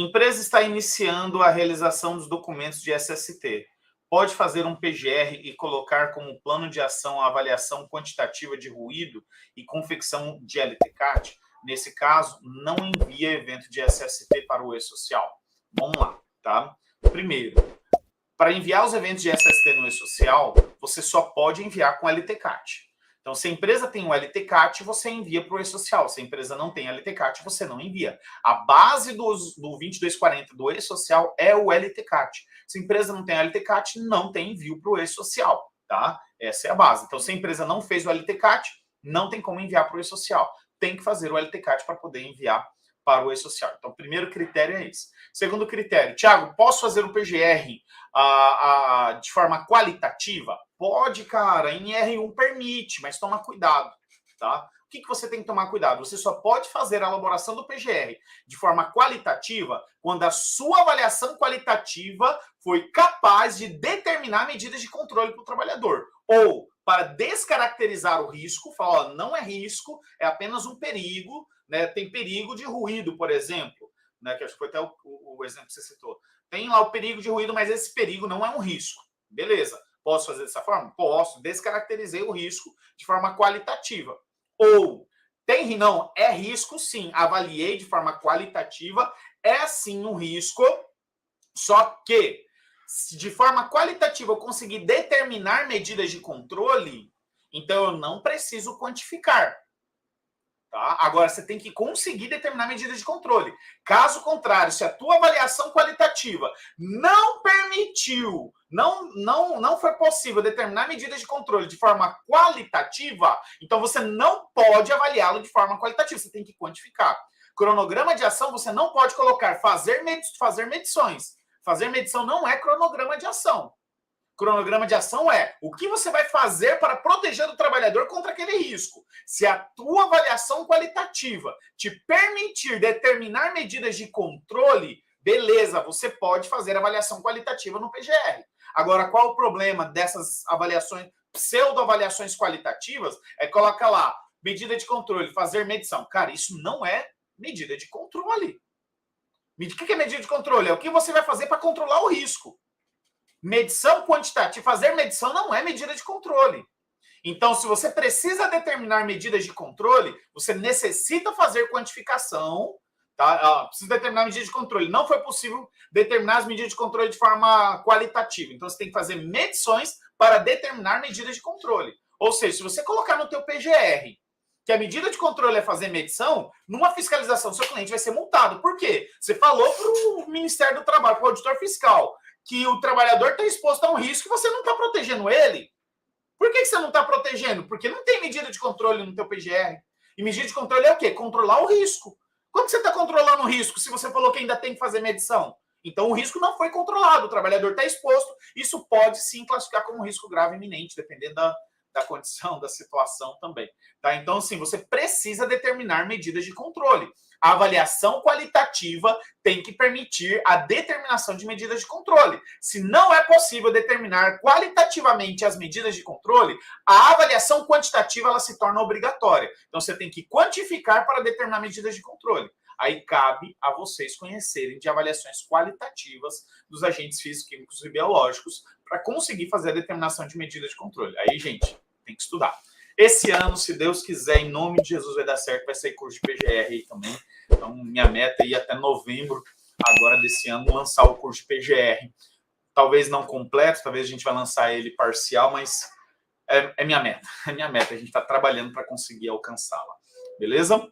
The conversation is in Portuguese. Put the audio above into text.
Empresa está iniciando a realização dos documentos de SST. Pode fazer um PGR e colocar como plano de ação a avaliação quantitativa de ruído e confecção de LTCAT? Nesse caso, não envia evento de SST para o e-social. Vamos lá, tá? Primeiro, para enviar os eventos de SST no e-social, você só pode enviar com LTCAT. Então, se a empresa tem um LTCAT, você envia para o e-social. Se a empresa não tem LTCAT, você não envia. A base do 2240 do e-social é o LTCAT. Se a empresa não tem LTCAT, não tem envio para o e-social, tá? Essa é a base. Então, se a empresa não fez o LTCAT, não tem como enviar para o e-social. Tem que fazer o LTCAT para poder enviar para o e-social. Então, o primeiro critério é esse. Segundo critério, Thiago, posso fazer o PGR de forma qualitativa? Pode, cara, em R1 permite, mas toma cuidado, tá? O que você tem que tomar cuidado? Você só pode fazer a elaboração do PGR de forma qualitativa quando a sua avaliação qualitativa foi capaz de determinar medidas de controle para o trabalhador. Ou para descaracterizar o risco, falar, ó, não é risco, é apenas um perigo, né? Tem perigo de ruído, por exemplo, né? Que acho que foi até o exemplo que você citou. Tem lá o perigo de ruído, mas esse perigo não é um risco. Beleza. Posso fazer dessa forma? Posso. Descaracterizei o risco de forma qualitativa. Ou, não, é risco sim. Avaliei de forma qualitativa, é sim um risco, só que se de forma qualitativa eu conseguir determinar medidas de controle, então eu não preciso quantificar. Tá? Agora, você tem que conseguir determinar medidas de controle. Caso contrário, se a tua avaliação qualitativa não permitiu, não foi possível determinar medidas de controle de forma qualitativa, então você não pode avaliá-lo de forma qualitativa, você tem que quantificar. Cronograma de ação, você não pode colocar fazer medições. Fazer medição não é cronograma de ação. Cronograma de ação é o que você vai fazer para proteger o trabalhador contra aquele risco. Se a tua avaliação qualitativa te permitir determinar medidas de controle, beleza, você pode fazer avaliação qualitativa no PGR. Agora, qual o problema dessas avaliações, pseudo-avaliações qualitativas? É colocar lá, medida de controle, fazer medição. Cara, isso não é medida de controle. O que é medida de controle? É o que você vai fazer para controlar o risco. Medição quantitativa, fazer medição não é medida de controle. Então, se você precisa determinar medidas de controle, você necessita fazer quantificação, tá? Precisa determinar medidas de controle. Não foi possível determinar as medidas de controle de forma qualitativa. Então, você tem que fazer medições para determinar medidas de controle. Ou seja, se você colocar no teu PGR que a medida de controle é fazer medição, numa fiscalização, seu cliente vai ser multado. Por quê? Você falou para o Ministério do Trabalho, para o auditor fiscal, que o trabalhador está exposto a um risco e você não está protegendo ele. Por que você não está protegendo? Porque não tem medida de controle no teu PGR. E medida de controle é o quê? Controlar o risco. Como você está controlando o risco se você falou que ainda tem que fazer medição? Então o risco não foi controlado, o trabalhador está exposto. Isso pode sim classificar como risco grave iminente, dependendo da condição, da situação também. Tá? Então, sim, você precisa determinar medidas de controle. A avaliação qualitativa tem que permitir a determinação de medidas de controle. Se não é possível determinar qualitativamente as medidas de controle, a avaliação quantitativa ela se torna obrigatória. Então, você tem que quantificar para determinar medidas de controle. Aí cabe a vocês conhecerem de avaliações qualitativas dos agentes físicos, químicos e biológicos para conseguir fazer a determinação de medidas de controle. Aí, gente, tem que estudar. Esse ano, se Deus quiser, em nome de Jesus vai dar certo, vai sair curso de PGR aí também. Então, minha meta é ir até novembro, agora desse ano, lançar o curso de PGR. Talvez não completo, talvez a gente vai lançar ele parcial, mas é minha meta. É minha meta, a gente está trabalhando para conseguir alcançá-la. Beleza?